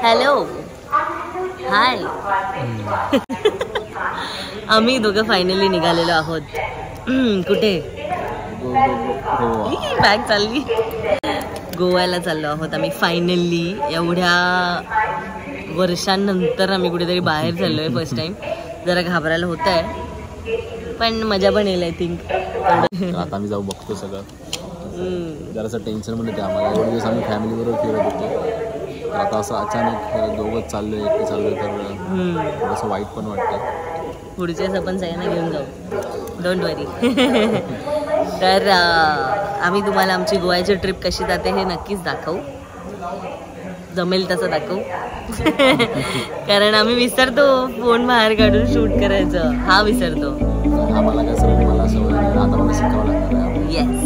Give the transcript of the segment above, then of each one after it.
Hello hi. आम्ही दोघं finally निघालेलो आहोत. कुठे बॅग चालली. गोव्याला चाललो आहोत आम्ही फायनली. एवढ्या वर्षांनंतर आम्ही कुठेतरी बाहेर चाललोय फर्स्ट टाइम. जरा घाबरायला होत आहे पण मजा पण येईल आय थिंक. आता आम्ही जाऊ बघतो सगळं. जरासं टेन्शन पण येते आम्हाला. एवढे दिवस आम्ही फॅमिलीबरोबर फिरत होतो तर आता असं अचानक दोघंच चाललोय एकटे चाललोय तर थोडंसं वाईट पण वाटतं. पुढच्याच आपण सगळ्यांना घेऊन जाऊ, डोंट वरी. तर आम्ही तुम्हाला आमची गोव्याची ट्रिप कशी जाते हे नक्कीच दाखवू. जमेल तसं दाखवू. कारण आम्ही विसरतो फोन बाहेर काढून शूट करायचं. हा विसरतो. आम्हाला कसं मला सवय आता मला शिकावं लागतं. येस.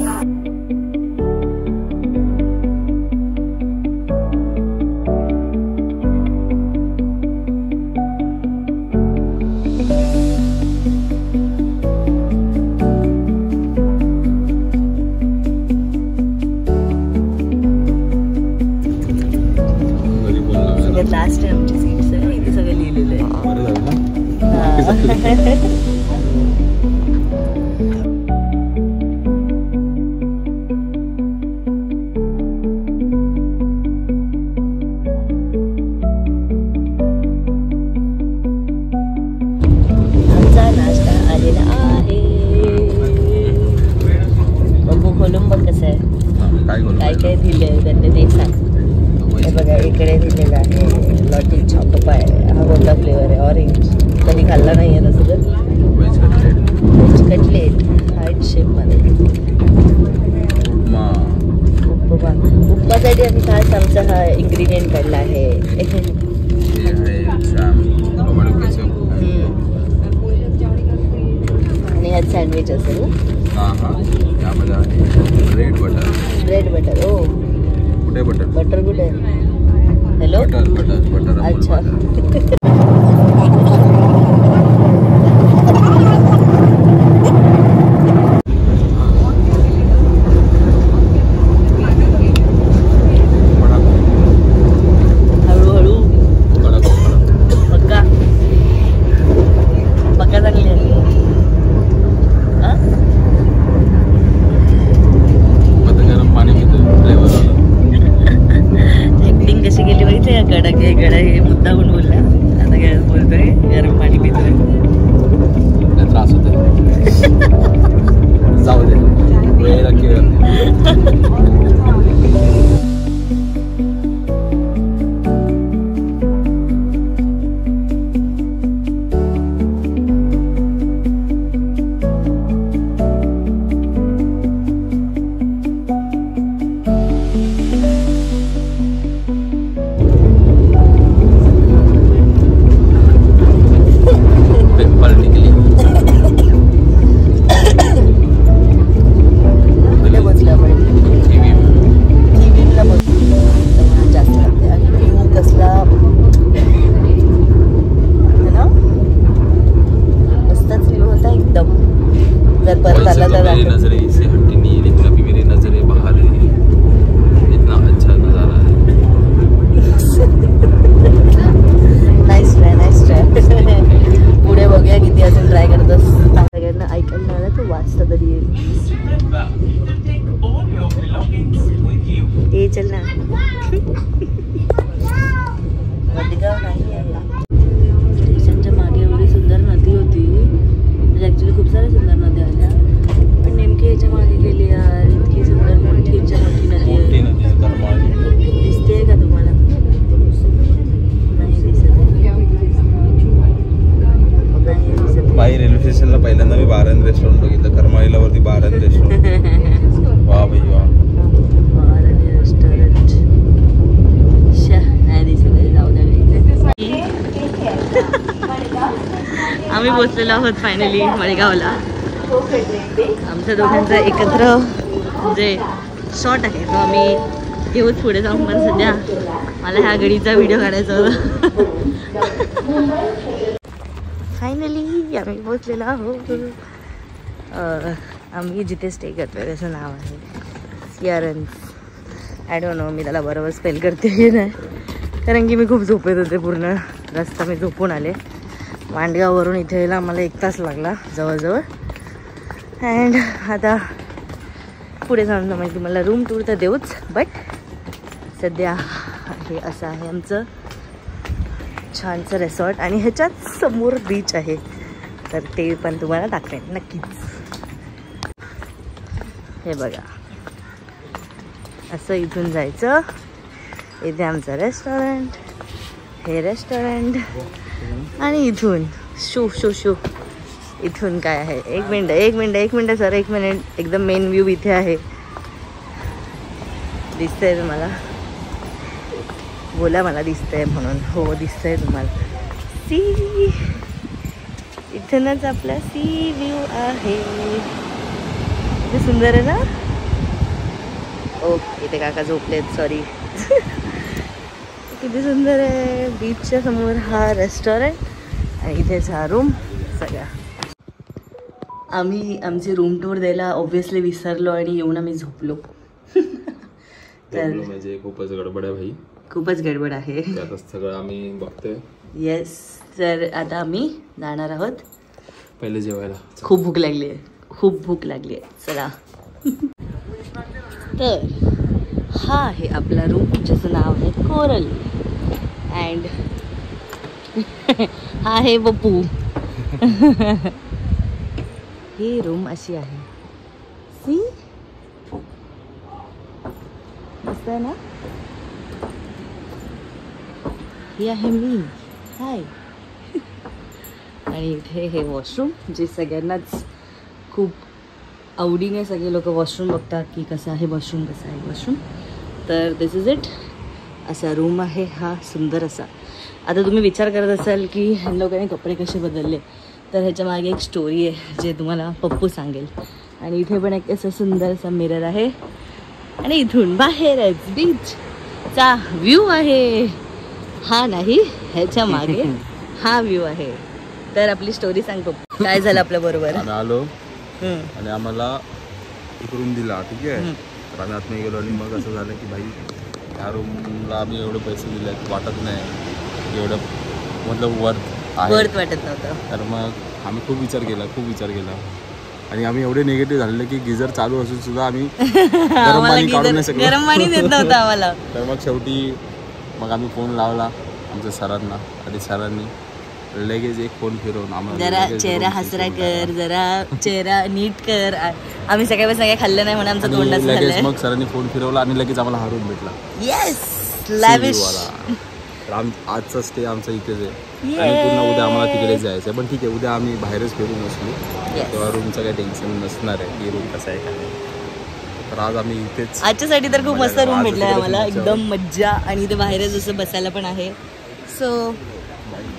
लास्ट टाइम आमची सीट सगळं इथे सगळं लिहिलेलं आहे. आमचा नाश्ता आलेला आहे. बघू खोलून बघ कसं आहे. काय काय दिलंय त्यांनी ते सांग. हे बघा इकडे दिलेलं आहे लॉटी चॉको पाय. हा कोणता फ्लेवर आहे? ऑरेंज. कधी खाल्ला नाही आहे तसं तर. व्हेज कटलेट हार्ट शेपमध्ये. उपमासाठी आम्ही खास आमचा हा इन्ग्रेडियंट काढला आहे. आणि ह्यात सँडविच असेल. Bread butter. ओ कुठे बटर? बटर कुठे? Hello butter. अच्छा. हळूहळू पक्का चांगली आहे. ऍक्टिंग कशी केली माहिती आहे? कडक आहे गडा हे मुद्दा कोण बोलला. आता काय बोलतोय गरम पाणी पितोय. त्रास होतोय. जाऊ दे वेळेला केलं. पुढे बघूया किती अजून ट्राय करतोस. सगळ्यांना ऐकायला आलं तर वाचता तरी ये चल ना. स्टेशनच्या मागे एवढी सुंदर नदी होती. म्हणजे ॲक्च्युली खूप साऱ्या सुंदर नद्या आल्या पण नेमकी याच्या मागे गेली यार. इतकी सुंदर मोठी नदी आहे. दिसते का तुम्हाला? नाही दिसत. बाई रेल्वे स्टेशनला पहिल्यांदा मी बारन रेस्टॉरंट बघितलं. करमाळीला वरती बारन रेस्टॉरंट. वा भाई वा. बारन रेस्टॉरंट नाही दिसत. जाऊ द्या. आम्ही पोचलेलो आहोत फायनली मडगावला. आमच्या दोघांचा एकत्र जे शॉट आहे तो आम्ही घेऊच पुढे जाऊन. पण सध्या मला ह्या गडीचा व्हिडिओ काढायचा होता. फायनली आम्ही पोचलेलो आहोत. आम्ही जिथे स्टे करतोय त्याचं नाव आहे सियारन्स. आय डोंट नो मी त्याला बरोबर स्पेल करते की नाही. कारण की मी खूप झोपेत होते. पूर्ण रस्ता मी झोपून आले. मांडगाववरून इथे यायला आम्हाला 1 तास लागला जवळजवळ. अँड आता पुढे जाऊन म्हणजे तुम्हाला रूम टूर तर देऊच, बट सध्या हे असं आहे आमचं छानसं रिसॉर्ट. आणि ह्याच्यात समोर बीच आहे, तर ते पण तुम्हाला दाखवेन नक्कीच. हे बघा, असं इथून जायचं. इथे आमचं रेस्टॉरंट, हे रेस्टॉरंट. आणि इथून शू शू शू इथून काय आहे, एक मिनटं सर, 1 मिनिट. एकदम मेन व्ह्यू इथे आहे. दिसतंय तुम्हाला? बोला मला दिसतंय म्हणून. हो दिसतंय तुम्हाला. सी, इथूनच आपला सी व्ह्यू आहे. किती सुंदर आहे ना. ओके, इथे काका झोपलेत, सॉरी. किती सुंदर आहे. बीचच्या समोर हा रेस्टॉरंट आणि इथेच हा रूम सगळा. आम्ही आमची रूम टूर द्यायला ऑब्व्हियसली विसरलो आणि येऊन आम्ही झोपलो. तर म्हणजे खूपच गडबड आहे भाई, खूपच गडबड आहे. आता सगळं आम्ही बघतोय. येस, तर आता आम्ही जाणार आहोत पहिले जेवायला. खूप भूक लागली आहे, खूप भूक लागली आहे. चला. तर हा आहे आपला रूम, ज्याचं नाव आहे कोरल. अँड हा आहे बप्पू. ही रूम अशी आहे. सी, मस्त आहे ना. ही आहे मी. हाय. आणि इथे हे वॉशरूम, जे सगळ्यांनाच खूप आवडीने सगळे लोक वॉशरूम बघतात की कसं आहे वॉशरूम, कसं आहे वॉशरूम. तर दिस इज इट. असा रूम आहे हा, सुंदर असा. आता तुम्ही विचार करत असाल की ह्या लोकांनी कपडे कसे बदलले, तर ह्याच्या मागे एक स्टोरी आहे जे तुम्हाला पप्पू सांगेल. आणि इथे पण एक असं सुंदर असा मिरर आहे. आणि इथून बाहेरच बीचचा व्ह्यू आहे. हा नाही, ह्याच्या मागे हा व्ह्यू आहे. तर आपली स्टोरी सांग पप्पू, काय झालं आपल्या बरोबर. आम्ही आलो आणि आम्हाला एक रूम दिला, ठीक आहे. तर आम्ही आतमध्ये गेलो आणि मग असं झालं की भाई ह्या रूमला आम्ही एवढे पैसे दिले वाटत नाही एवढं, मतलब वर्थ वाटत नव्हतं. तर मग आम्ही खूप विचार केला आणि आम्ही एवढे निगेटिव्ह झालेले की गिझर चालू असून सुद्धा आम्ही गरम पाणी काढून नाही शकलो. गरम पाणी देत नव्हतं आम्हाला. तर मग शेवटी मग आम्ही फोन लावला आमच्या सरांना आणि सरांनी लगेच एक फोन फिरवून आम्हाला जरा चेहरा हसरा कर, जरा चेहरा नीट कर. आम्ही सगळ्या खाल्लं नाही म्हणून आमचं तोंड असं झालंय. मग सरांनी फोन फिरवला आणि लगेच आम्हाला हा रूम भेटला. Yes, lavish. आजचा स्टे आमचा इथेच आहे आणि पुन्हा उद्या आम्हाला तिकडे जायचं. पण ठीक आहे, उद्या आम्ही बाहेरच फिरून बसलो तेव्हा रूमचं काही टेन्शन नसणार आहे की रूम कसं आहे काय. तर आज आम्ही इथेच, आजच्यासाठी तर खूप मस्त रूम भेटलाय आम्हाला, एकदम मज्जा. आणि इथे बाहेरच जसं बसायला पण आहे. सो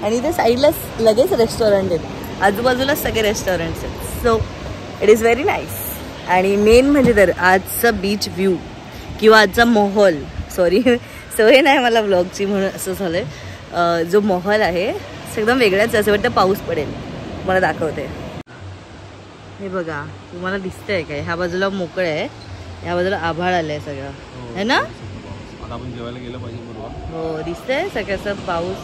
आणि इथे साईडला लगेच रेस्टॉरंट आहेत, आजूबाजूला सगळे रेस्टॉरंट्स आहेत. So it is very nice. आणि मेन म्हणजे तर आजचा बीच व्ह्यू किंवा आजचा माहोल, सॉरी सवय नाही मला ब्लॉगची म्हणून असं झालं आहे. जो माहोल आहे एकदम वेगळाच, असं वाटतं पाऊस पडेल. मला दाखवते. हे बघा, तुम्हाला दिसतंय काय, ह्या बाजूला मोकळं आहे, ह्या बाजूला आभाळ आलंय सगळं, है ना. आपण जेवायला गेलं पाहिजे बरोबर. हो दिसतंय सगळं पाऊस.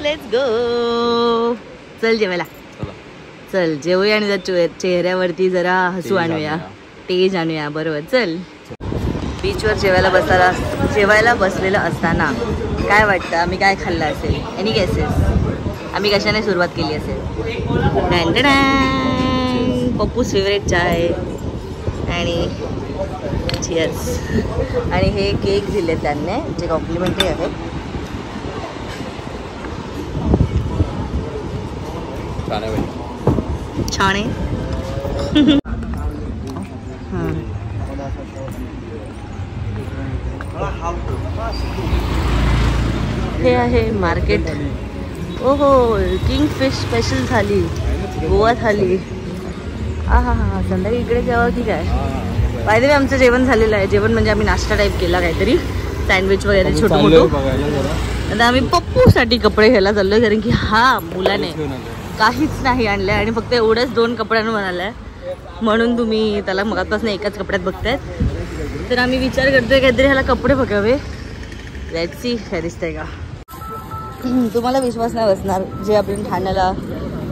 Let's go. चल जेवायला, चल जेवूया आणि चेहऱ्यावरती जरा हसू आणूया, तेज आणूया. बरोबर, चल. बीचवर जेवायला बसलेलं असताना काय वाटतं, आम्ही काय खाल्लं असेल? Any guesses? आम्ही कशाने सुरुवात केली असेल? पप्पूस फेवरेट चाय आणि चिअर्स. आणि हे केक दिले त्यांनी, जे कॉम्प्लिमेंटरी आहेत. छान आहे. हे आहे मार्केट. ओहो, किंगफिश स्पेशल थाली, गोवा थाली. हा हा हा, संध्याकाळी इकडे जेव्हा की काय. बाय द वे आमचं जेवण झालेलं आहे. जेवण म्हणजे आम्ही नाश्ता टाईप केला काहीतरी, सँडविच वगैरे छोटं मोठं. आता आम्ही पप्पूसाठी कपडे घ्यायला चाललोय, कारण की हा मुलाने काहीच नाही आणलंय आणि फक्त एवढंच 2 कपड्यांवर म्हणालाय. म्हणून तुम्ही त्याला मगापासून एकाच कपड्यात बघतायत. तर आम्ही विचार करतोय काहीतरी ह्याला कपडे बघावे. लेट्स सी काय दिसतंय का. तुम्हाला विश्वास नाही बसणार, जे आपण ठाण्याला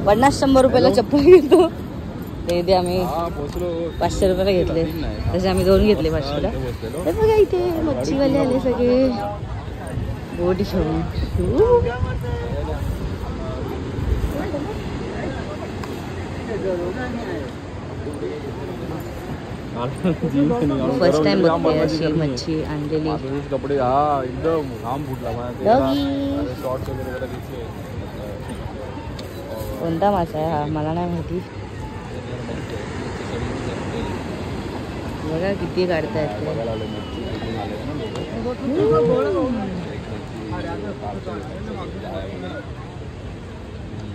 50-100 रुपयाला चप्पल घेतो ते इथे आम्ही 500 रुपयाला घेतले. तसे आम्ही 2 घेतले 500ला. तर बघा इथे मच्छीवाले आले सगळे बोट घेऊन. फर्स्ट टाइम बघते अशी मच्छी आणलेली. कपडे एकदम घाम फुटला. कोणता मासा आहे हा मला नाही माहिती. बघा किती काढतायत ते.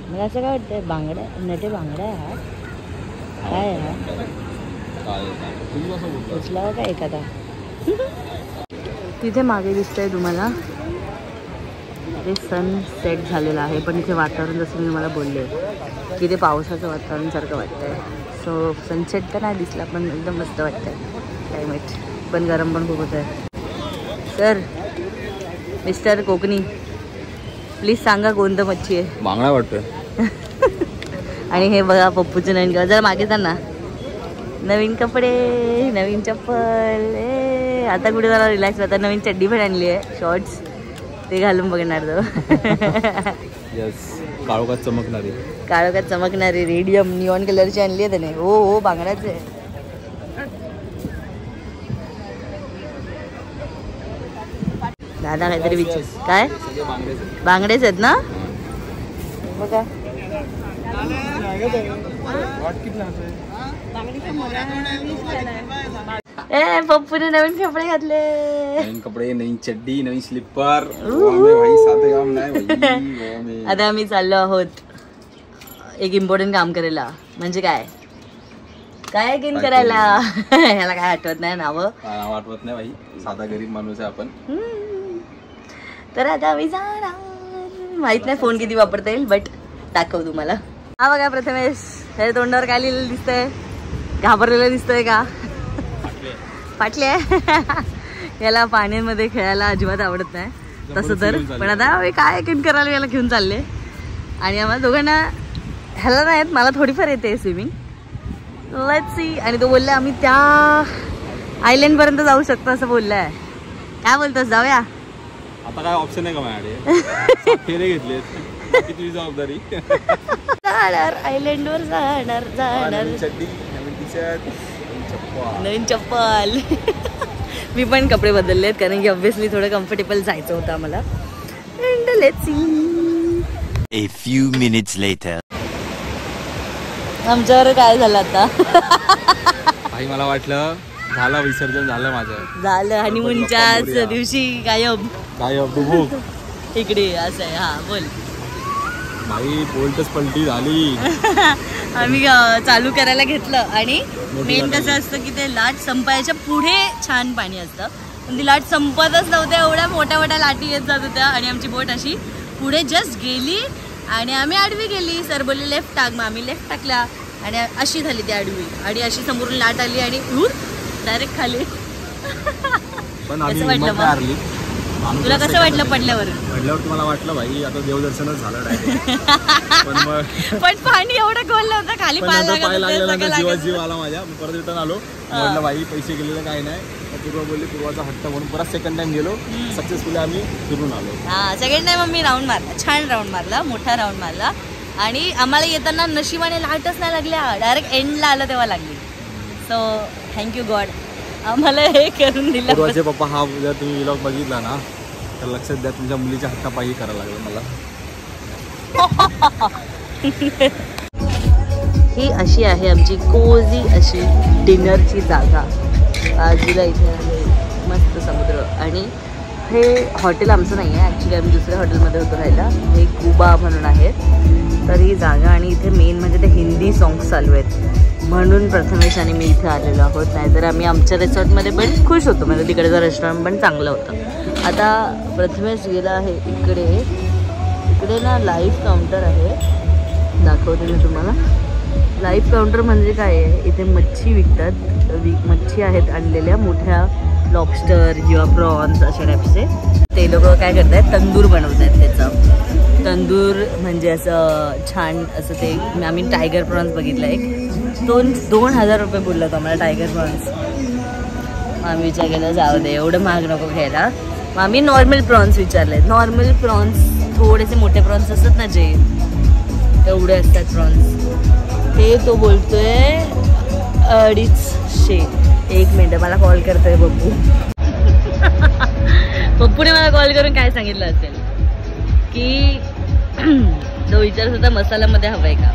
मला असं काय वाटतंय बांगड्या नटे बांगड्या हा काय हा उचलावा का एखादा. तिथे मागे दिसतंय तुम्हाला ते सनसेट झालेलं आहे, पण इथे वातावरण जसं मी मला बोलले की ते पावसाचं वातावरण सारखं वाटतंय. सो सनसेट तर नाही दिसला पण एकदम मस्त वाटतंय क्लायमेट, पण गरम पण खूप होत आहे. सर मिस्टर कोकणी प्लीज सांगा कोणतं मच्छी आहे. बांगडा वाटतोय. आणि हे बघा पप्पूचं नवीन जरा मागे ना नवीन कपडे नवीन चप्पल. आता कुठे जरा रिलॅक्स होता. नवीन चड्डी पण आणली आहे शॉर्ट्स, ते घालून बघणार तो. काळोखात चमकणारी रेडियम निऑन कलरची आणली आहे त्याने. हो बांगड्याच आहे. दादा काहीतरी विचार काय बांगडेच आहेत ना बघा. पप्पूने नवीन कपडे घातले. नवीन कपडे नवीन चड्डी नवीन स्लीपर. आता आम्ही चाललो आहोत एक इम्पॉर्टंट काम करायला. म्हणजे काय काय गेम करायला ह्याला काय आठवत नाही नावं आठवत नाही भाई. साधा गरीब माणूस आहे आपण. तर आता आम्ही जाणार. माहित नाही फोन किती वापरता येईल बट दाखव तुम्हाला. हा बघा प्रथमेश हे तोंडावर काय लिहिलेलं दिसतंय. घाबरलेलं दिसतंय का. फाटले. याला पाण्यामध्ये खेळायला अजिबात आवडत नाही तसं तर. पण आता काय किन करायला याला घेऊन चालले. आणि आम्हाला दोघांना ह्याला नाही मला थोडीफार येते स्विमिंग. Let's see. आणि तो बोलला आम्ही त्या आयलँड पर्यंत जाऊ शकतो असं बोललाय. काय बोलतोस जाऊया. आता काय ऑप्शन आहे का माझ्याकडे. फेरे घेतले तुझी जबाबदारी. जाणार आयलँड वर जाणार जाणार. चड्डी नवीन टी शर्ट नवीन चप्पल. मी पण कपडे बदलले आहेत कारण की ऑब्व्हियसली थोडं कम्फर्टेबल जायचं होतं आम्हाला. And let's see. A few minutes later. आमच्यावर काय झालं आता. भाई मला वाटलं झालं विसर्जन झालं माझं. झालं हनीमूनच्याच दिवशी गायब इकडे असं आहे. हा बोल. भाई बोलतच पलटी झाली. आम्ही चालू करायला घेतलं आणि मेन कसं असतं की ते लाट संपायच्या पुढे छान पाणी असतं पण ती लाट संपतच नव्हत्या. एवढ्या मोठ्या मोठ्या लाटी येत जात होत्या आणि आमची बोट अशी पुढे जस्ट गेली आणि आम्ही आडवी गेली. सर बोलले लेफ्ट टाक. मग आम्ही लेफ्ट टाकला आणि अशी झाली ती आडवी आणि अशी समोरून लाट आली आणि डायरेक्ट खाली. कसं वाटलं मग तुला. कसं वाटलं पडल्यावर तुम्हाला वाटलं भाई आता देवदर्शनच झालं डायरेक्ट. पण पाणी एवढं खोल होतं खाली पाय जीव आला माझ्या. मी परत रिटर्न आलो. म्हटलं भाई पैसे गेलेलं काही नाही. पूर्वा बोलली पूर्वाचा हट्ट म्हणून परत सेकंड टाइम गेलो. सक्सेसफुली आम्ही फिरून आलो. हा सेकंड टाइम आम्ही राऊंड मारला. छान राऊंड मारला. मोठा राऊंड मारला आणि आम्हाला येताना नशिबाने लाटच नाही लागल्या. डायरेक्ट एंडला आलं तेव्हा लागली. सो थँक्यू गॉड आम्हाला हे करून दिलं. पूर्वाचे पप्पा हा जर तुम्ही व्लॉग बघितला ना तर लक्षात द्या तुमच्या मुलीच्या हट्टापायी करायला लागलं मला. ही अशी आहे आमची कोझी अशी डिनरची जागा. बाजूला इथे आहे मस्त समुद्र आणि हे हॉटेल आमचं नाही आहे ॲक्च्युली. आम्ही दुसऱ्या हॉटेलमध्ये होतो राहायला. हे कुबा म्हणून आहे. तर ही जागा आणि इथे मेन म्हणजे ते हिंदी सॉंग्स चालू आहेत म्हणून प्रथमेश आणि मी इथे आलेलो आहोत. नाहीतर आम्ही आमच्या रिसॉर्टमध्ये पण खुश होतो. म्हणजे तिकडचं रेस्टॉरंट पण चांगलं होतं. आता प्रथमेश गेला आहे इकडे. इकडे ना लाईव्ह काउंटर आहे. दाखवते मी तुम्हाला. लाईव्ह काउंटर म्हणजे काय आहे इथे मच्छी विकतात. मच्छी आहेत आणलेल्या मोठ्या लॉबस्टर किंवा प्रॉन्स अशा टाईपचे. ते लोक काय करतात, तंदूर बनवतात त्याचं. तंदूर म्हणजे असं छान असं ते. आम्ही टायगर प्रॉन्स बघितला एक 2,000 रुपये बोलला होता आम्हाला टायगर प्रॉन्स. आम्ही विचार केला जाऊ दे एवढं महाग नको घ्यायला. मग आम्ही नॉर्मल प्रॉन्स विचारले. नॉर्मल प्रॉन्स थोडेसे मोठे प्रॉन्स असतात ना जे तेवढे असतात प्रॉन्स, ते तो बोलतोय 250. 1 मिनिट मला कॉल करतोय बप्पू. पप्पूने मला कॉल करून काय सांगितलं असेल की तो विचारत होता मसाल्यामध्ये हवाय का.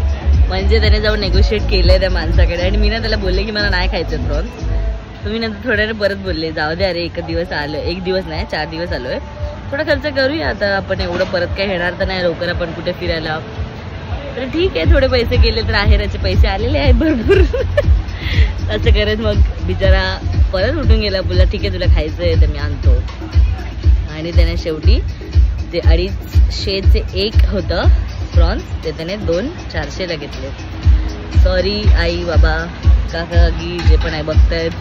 म्हणजे त्याने जाऊन नेगोशिएट केलंय त्या माणसाकडे. आणि मी ना त्याला बोलले की मला नाही खायचं प्रॉन्स. तुम्ही नंतर थोड्या परत बोलले जाऊ दे अरे 1 दिवस आलो, 1 दिवस नाही 4 दिवस आलोय, थोडा खर्च करूया आता आपण. एवढं परत काय येणार तर नाही लवकर आपण कुठे फिरायला. तर ठीक आहे थोडे पैसे गेले तर आहेराचे पैसे आलेले आहेत भरपूर. असं करत मग बिचारा परत उठून गेला. बोलला ठीक आहे तुला खायचं आहे तर मी आणतो. आणि त्याने शेवटी ते 250चे 1 होतं प्रॉन्स, ते त्याने 2,400ला घेतले. सॉरी आई बाबा काका की जे पण आहे बघतायत,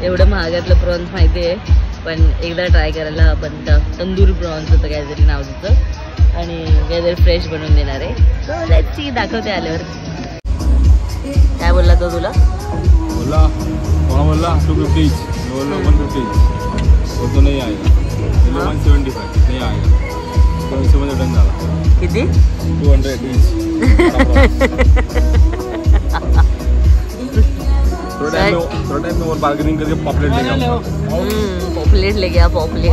एवढं महागातलं प्रॉन्स माहिती आहे पण एकदा ट्राय करायला बनतं. तंदूर प्रॉन्स होतं काहीतरी नाव तिचं आणि काहीतरी फ्रेश बनवून देणार आहे. सो लेट्स सी दाखवते आल्यावर. काय बोलला तो तुला? बोला कोणा बोलला 250 बोललो 150 तो नाही आएगा. 175 नाही आएगा. 200 मध्ये डन झाला. किती? 200 each. थोड़ा टाइम में और बार्गेनिंग करके पॉपलेट ले गया. पॉपलेट ले गया. पॉपलेट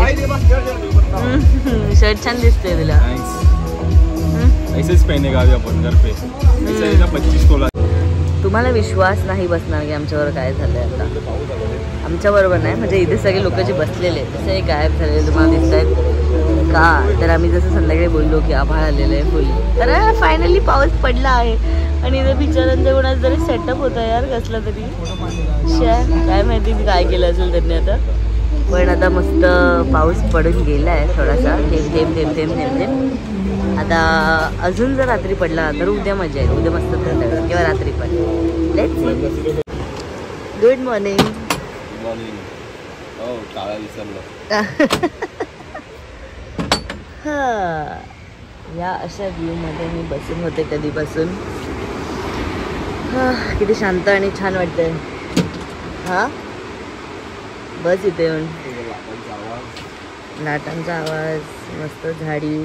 शर्ट छान दिसते तुला. ऐसेच पहनेगा अभी अपन घर पे. ऐसा है ना 25 तोला. तुम्हाला विश्वास नाही बसणार की आमच्यावर काय झालंय आता. आमच्याबरोबर नाही म्हणजे इथे सगळे लोक जे बसलेले आहेत तसे गायब झालेले तुम्हाला दिसत आहेत का. तर आम्ही जसं संध्याकाळी बोललो की आभाळ आलेलं आहे फुल, तर फायनली पाऊस पडला आहे. आणि इथे बिचारांच्या कोणाच तरी सेटअप होता यार कसला तरी. काय माहिती मी काय केलं असेल त्यांनी आता. पण आता मस्त पाऊस पडून गेला आहे थोडासा. थेंब थेंब थेंब थेंब थेंब थेंब. आता अजून जर रात्री पडला तर उद्या मजा येईल. उद्या मस्त थंड किंवा रात्री पण. Let's see. Good morning. या अशा व्ह्यू मध्ये मी बसून होते कधीपासून. किती शांत आणि छान वाटतंय. हा बस इथे येऊन लाटांचा आवाज, मस्त झाडी,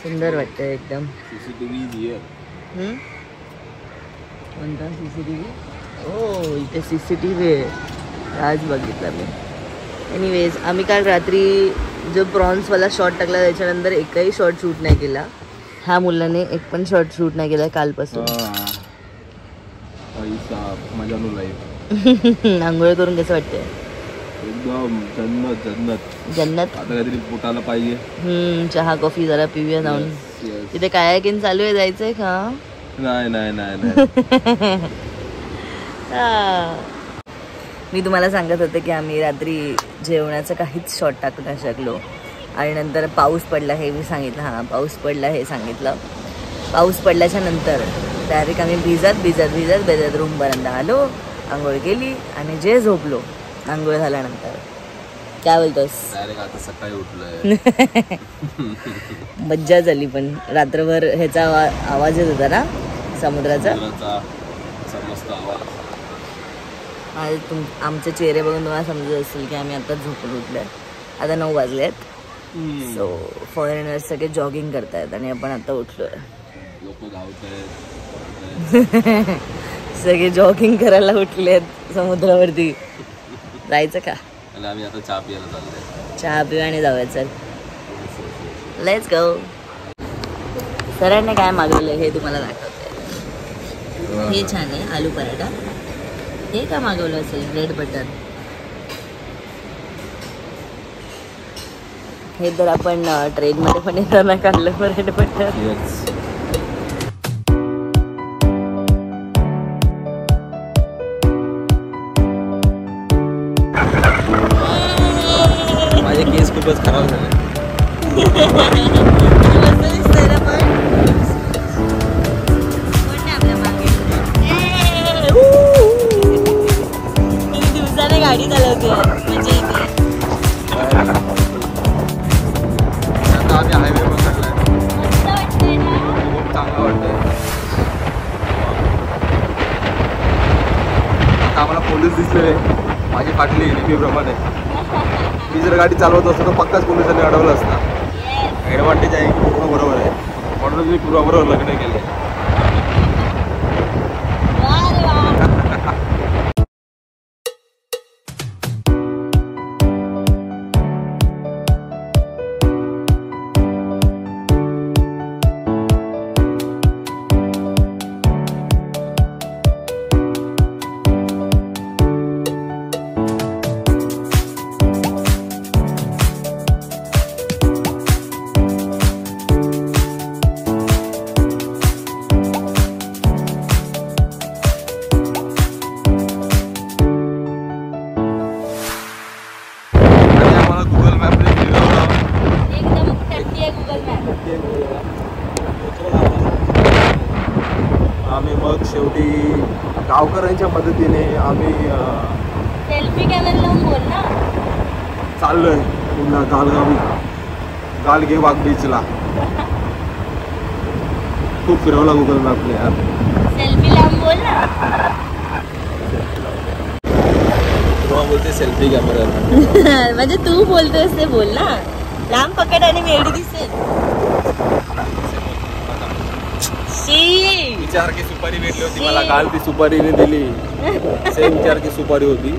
सुंदर वाटतंय एकदम. कोणता CCTV? हो इथे CCTV आहे. आज बघितला मी. एनिवेज आम्ही काल रात्री जो प्रॉन्सवाला शॉट टाकला त्याच्यानंतर एकही शॉट शूट नाही केला. ह्या मुलाने एक पण शॉट शूट नाही केला कालपासून. आंघोळ करून कसं वाटतंय? एकदम जन्नत जन्नत जन्नत. आता काहीतरी पोटाला पाहिजे. चहा कॉफी जरा पिऊया जाऊन. तिथे कायाकिंग चालू आहे, जायचंय का? नाही नाही नाही. मी तुम्हाला सांगत होते की आम्ही रात्री जेवणाचं काहीच शॉट टाकू नाही शकलो. आणि नंतर पाऊस पडला हे मी सांगितलं. हां पाऊस पडला हे सांगितलं. पाऊस पडल्याच्या नंतर डायरेक्ट आम्ही भिजत रूमपर्यंत आलो, आंघोळ केली आणि जे झोपलो आंघोळ झाल्यानंतर. काय बोलतोस? आता सकाळी उठलोय. मज्जा झाली. पण रात्रभर ह्याचा आवाज येत होता ना समुद्राचा. आमचे चेहरे बघून तुम्हाला समजत असेल की आम्ही आता झोपून उठलोय. आता 9 वाजले आहेत. सो फॉरेनर्स सगळे जॉगिंग करतायत आणि आपण आता उठलोय. सगळे जॉगिंग करायला उठलेत समुद्रावरती. जायचं का? आम्ही आता चहा पियाला चाललोय. चहा पिऊ आणि जाऊया. चल लेट्स गो. सरांनी काय मागवलं हे तुम्हाला दाखवते. हे छान आहे आलू पराठा. हे का मागवलं असेल? Bread butter. हे तर आपण ट्रेनमध्ये पण येताना काढलं ब्रेड बटर. माझे केस खूपच खराब झाले. गाडी चालवते म्हणजे इथे आता आम्ही हायवे पकडलाय. मस्त वाटतंय ना. खूप चांगलं वाटतंय. आता आम्हाला पोलीस दिसले. माझी फाटली नेहमीप्रमाणे. मी जर गाडी चालवत असतो तर पक्काच पोलिसांनी अडवलं असतं. ॲडव्हान्टेज आहे की पूर्ण बरोबर आहे. म्हणून मी पूर्वाबरोबर लग्न केले. आम्ही मग शेवटी गावकऱ्यांच्या मदतीने आम्ही सेल्फी कॅमेरा लावून बोल ना. चाललोय पुन्हा गालगावी गालगेबाग बीचला. खूप फिरवला गुगल मॅपने यार. सेल्फी लावून बोल ना. तेव्हा बोलते सेल्फी कॅमेरा. म्हणजे तू बोलतोस ते बोल ना. लांब पकड आणि वेडी दिसेल. विचार की सुपारी भेटली होती मला काल. ती सुपारीने दिली. सेम विचार की सुपारी होती.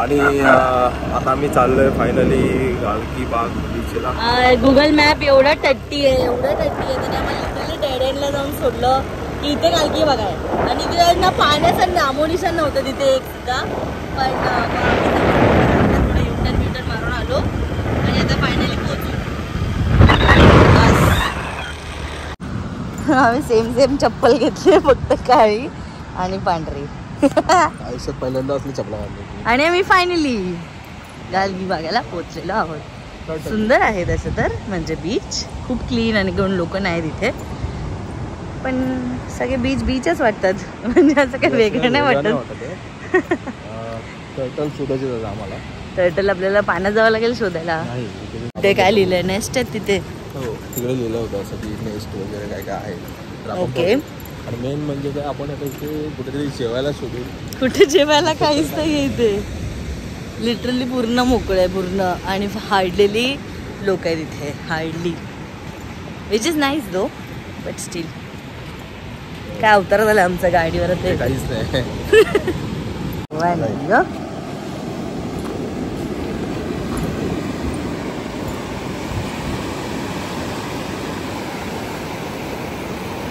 आणि आता आम्ही चाललोय फायनली गालगी बाग बीचला. गुगल मॅप एवढा टट्टी आहे त्याने आम्हाला लिटरली डेड एंडला जाऊन सोडलं की इथे गालगी बाग आहे. आणि इथे ना पाण्याचं नामोनिशाण नव्हतं तिथे एक सुद्धा. पण थोडं युटर्न मारून आलो आणि आता फायनली पोहोचू. आम्ही सेम चप्पल घेतली फक्त काळी आणि पांढरी. आयुष्यात पहिल्यांदा असली चपला घातली. आणि आम्ही फायनली गालगी बागाला पोहोचलेलो आहोत. सुंदर आहे तसं तर म्हणजे बीच खूप क्लीन आणि कोण लोक नाहीत इथे. पण सगळे बीचच वाटतात. म्हणजे असं काही वेगळं नाही वाटत. टर्टल शोधायचे होतं आम्हाला. टर्टल आपल्याला पाण्यात जावं लागेल शोधायला. ते काय लिहिलंय नेस्ट आहेत तिथे. हो तिकडे लिहिलं होतं असं की नेस्ट वगैरे काय काय आहे. ओके. आणि मेन म्हणजे काय आपण आता इथे कुठेतरी जेवायला शोधू. कुठे जेवायला काहीच नाही इथे. लिटरली पूर्ण मोकळं आहे पूर्ण. आणि हार्डली लोक आहेत इथे. Hardly which is nice though but still. काय अवतार झालं आमच्या गाडीवर ते काहीच नाही.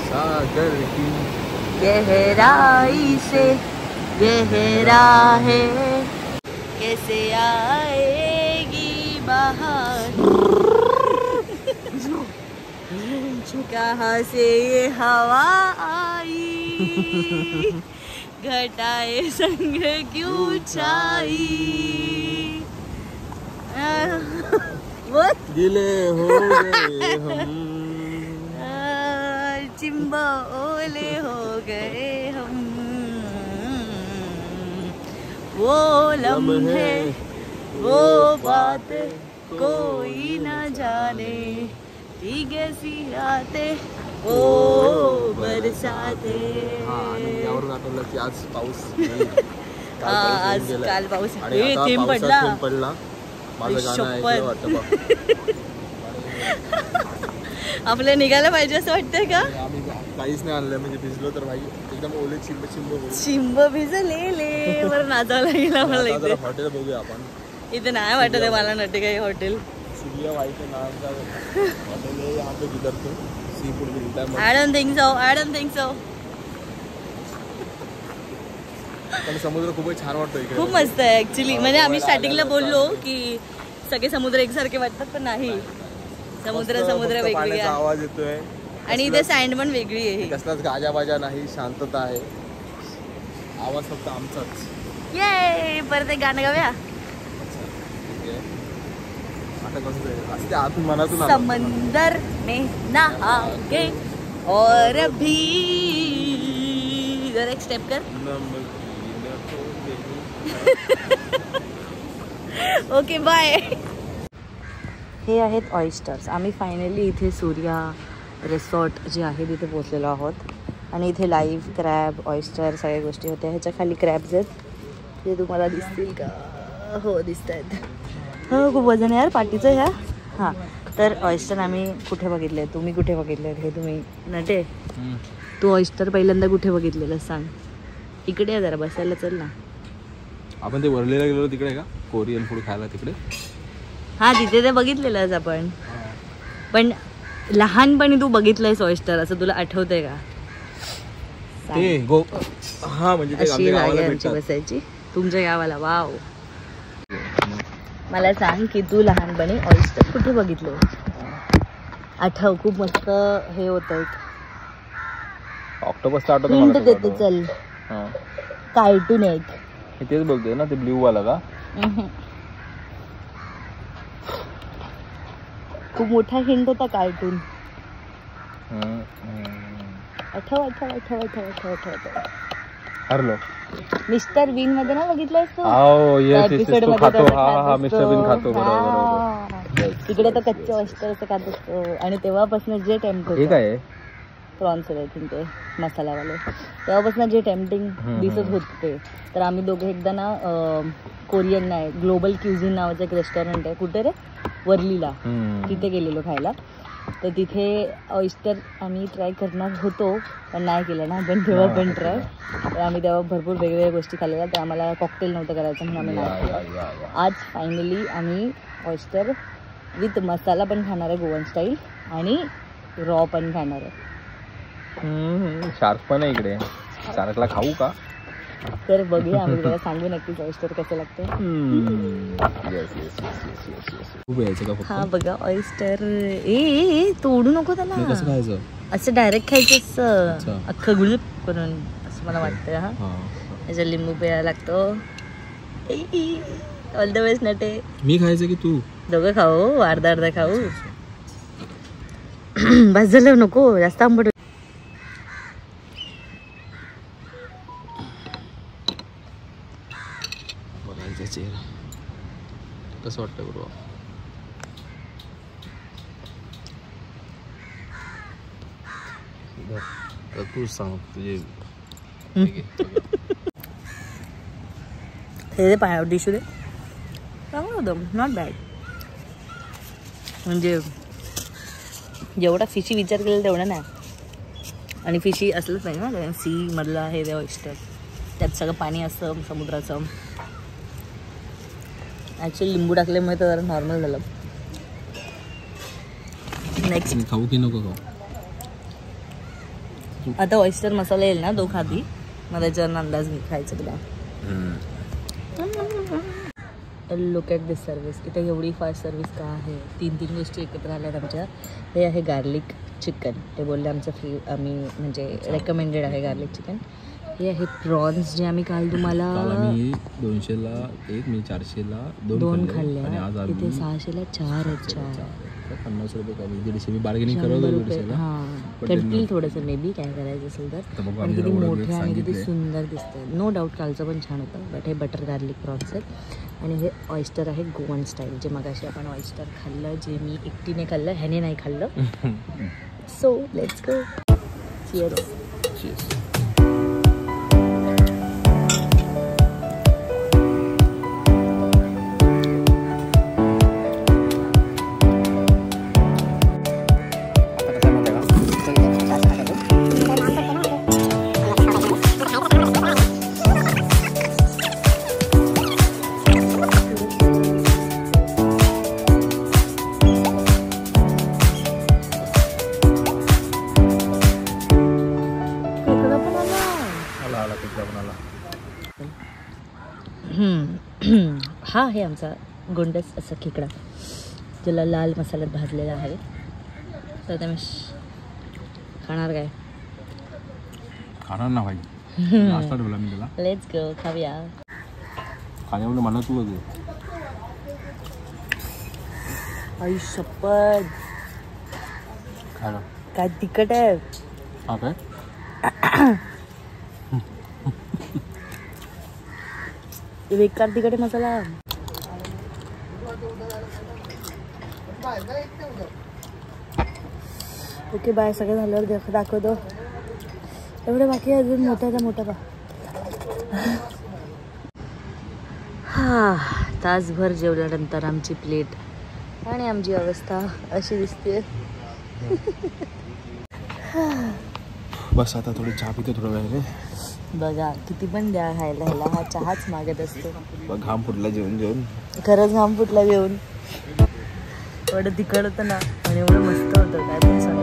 सागर की गहराई से गहरा है कैसे आएगी बाहर. कहाँ से ये हवा आई घटाए संग क्यों छाई. गिले हो गए हम. चिंबा ओले हो गए हम. वो लम्हे वो बातें कोई न जाने. कैसी रातें ओ बरसाते. यावरून आठवलं की आज पाऊस. आज काल पाऊस थेंब पडला. माझं गाणं ऐकलं वाटतं बघ. आपल्याला निघायला पाहिजे असं वाटतंय का. आम्ही काहीच नाही आणलं म्हणजे भिजलो तर भाई एकदम ओले चिंब भिजलेले. बरं नाचावं लागेल आम्हाला इथे. हॉटेल बघूया आपण. इथे नाही वाटत आहे मला नटे काही हॉटेल. सूर्या वाई के नाम का हॉटेल है यहाँ पे किधर तो सी फूड मिलता है. I don't think so. पण समुद्र खूपच छान वाटतो इकडे. खूप मस्त आहे ऍक्च्युली. म्हणजे आम्ही स्टार्टिंगला बोललो की सगळे समुद्र एकसारखे वाटतात पण नाही. समुद्र वेगवेगळे आवाज येतोय आणि इथे सँड पण वेगळी आहे. कसलाच गाजाबाजा नाही. शांतता आहे. आवाज फक्त आमचाच. ये परत एक गाणं गाऊया. समंदर में नहाके और भी. जरा एक स्टेप कर. Okay bye. हे आहेत ऑयस्टर्स. आम्ही फायनली इथे सूर्या रिसॉर्ट जे आहे तिथे पोहोचलेलो आहोत. आणि इथे लाईव्ह क्रॅब ऑयस्टर सगळ्या गोष्टी होत्या. ह्याच्या खाली क्रॅब्स आहेत ते तुम्हाला दिसतील का? हो दिसत आहेत. हो खूप वजन आहे यार पाठीचं ह्या. हां तर ऑयस्टर आम्ही कुठे बघितले, तुम्ही कुठे बघितले हे तुम्ही नटे? तू ऑयस्टर पहिल्यांदा कुठे बघितलेलं सांग. इकडे आहे जरा बसायला चल ना. आपण ते वरलेला गेलो तिकडे का कोरियन फूड खायला तिकडे? हां तिथे ते बघितलेलंच आपण. पण लहानपणी तू बघितलंयस ऑयस्टर असं तुला आठवतंय का? ते हा म्हणजे ते अशी आमच्या गावाला जागा आमची भेटतात. बसायची तुमच्या गावाला. वाव. मला सांग की तू लहानपणी ऑयस्टर कुठे बघितले? आठव. खूप मस्त हे होतं. ऑक्टोपस आठवतो हिंट मला देते चल. हा कार्टून एक. हे तेच बोलतोय ना ते ब्ल्यू वाला का? खूप मोठा हिंट होता कार्टून. आठव आठव आठव आठव आठव आठव. हरलो. मिस्टर बीन मध्ये ना बघितलंयस तू? हो येस एपिसोड तो मध्ये खातो. त्याचा हा खात हा मिस्टर बीन असतो. खातो. बरोबर हा. बरोबर. तिकडे तर कच्चे ऑयस्टरचं खात असतो. आणि तेव्हापासून जे टेम्प्ट हे होतं काय आहे? प्रॉन्स होते थिंक ते मसालावाले. तेव्हापासून जे टेम्पटिंग दिसत होते. तर आम्ही दोघे एकदा ना कोरियन नाही ग्लोबल क्युझिन नावाचं एक रेस्टॉरंट आहे कुठे रे वरलीला तिथे गेलेलो खायला. तर तिथे ऑयस्टर आम्ही ट्राय करणार होतो पण नाही केलं ना आपण तेव्हा पण ट्राय. तर आम्ही तेव्हा भरपूर वेगवेगळ्या गोष्टी खाल्लेल्या. तर आम्हाला कॉकटेल नव्हतं करायचं म्हणून आम्ही नाही केलं. आज फायनली आम्ही ऑयस्टर विथ मसाला पण खाणार आहे गोवन स्टाईल आणि रॉ पण खाणार आहे. शार्क पण आहे इकडे. शार्कला खाऊ का? तर बघूया आम्ही त्याला सांगू नक्कीच ऑयस्टर कसं लागतं. खूप यायचं का फक्त? हा बघा ऑयस्टर. ए तोडू नको त्याला. कसं खायचं? असं डायरेक्ट खायचं अच्छा. अख्खं गुळप करून असं मला वाटतं. हा त्याच्या लिंबू प्यायला लागतो. ऑल द बेस्ट नटे. मी खायचं की तू? दोघं खाऊ अर्धा अर्धा खाऊ. बस झालं नको जास्त आंबट. कसं वाटतं बरोबर? तूच सांग तुझे. हे पाण्यावर डिशू दे. चांगलं होतं नॉट बॅड. म्हणजे जेवढा फिशी विचार केला तेवढा नाही. आणि फिशी असलंच नाही ना सी मधला हे ऑयस्टर. त्यात सगळं पाणी असतं समुद्राचं. ॲक्च्युली लिंबू टाकल्यामुळे तर जरा नॉर्मल झालं. नेक्स्ट खाऊ की नको खाऊ? आता ऑयस्टर मसाला येईल ना तो खाती मग त्याच्यावर अंदाज खायचं तुला. Look at this service. इथे एवढी फास्ट सर्विस का आहे? 3 गोष्टी एकत्र आल्यात आमच्या. हे आहे गार्लिक चिकन. ते बोलले आमचं आम्ही म्हणजे रेकमेंडेड आहे गार्लिक चिकन. हे आहे प्रॉन्स जे आम्ही काल तुम्हाला मी 200ला 1 मी 400ला 2 खाल्ल्या. इथे 600ला 4 आहेत. 50 रुपये कमी 150 मी बार्गेनिंग करत होतो 150ला. हां करतील थोडंसं मे बी काय करायचं असेल तर. आणि किती मोठे आणि किती सुंदर दिसतं. नो डाऊट कालचं पण छान होतं. बट हे बटर गार्लिक प्रॉन्स आहेत. आणि हे ऑयस्टर आहे गोवन स्टाईल जे मगाशी आपण ऑयस्टर खाल्लं जे मी एकटीने खाल्लं ह्याने नाही खाल्लं. So let's go. चिअर्स. हा आहे आमचा गोंडस असा खेकडा ज्याला लाल मसाल्यात भाजलेला आहे. तर ते खाणार काय? खाणार ना भाई. नाश्ता ठेवला मी त्याला. लेट्स गो खाऊया. खाण्यामध्ये मला तू बघ. आई शपथ खायला काय तिखट आहे. हा काय ते बेकार तिकडे मसाला. Okay bye. सगळं झाल्यावर दाखवतो. एवढं बाकी अजून मोठा बा. हा तासभर जेवल्यानंतर आमची प्लेट आणि आमची अवस्था अशी दिसते. बस आता थोडी चहा पितो थोडं वेळ. बघा किती पण द्या खायला, ह्याला हा चहाच मागत असतो. घाम फुटला जेवून. खरंच घाम फुटला जेवून. एवढं तिखट होतं ना आणि एवढं मस्त होतं काय पण सांग.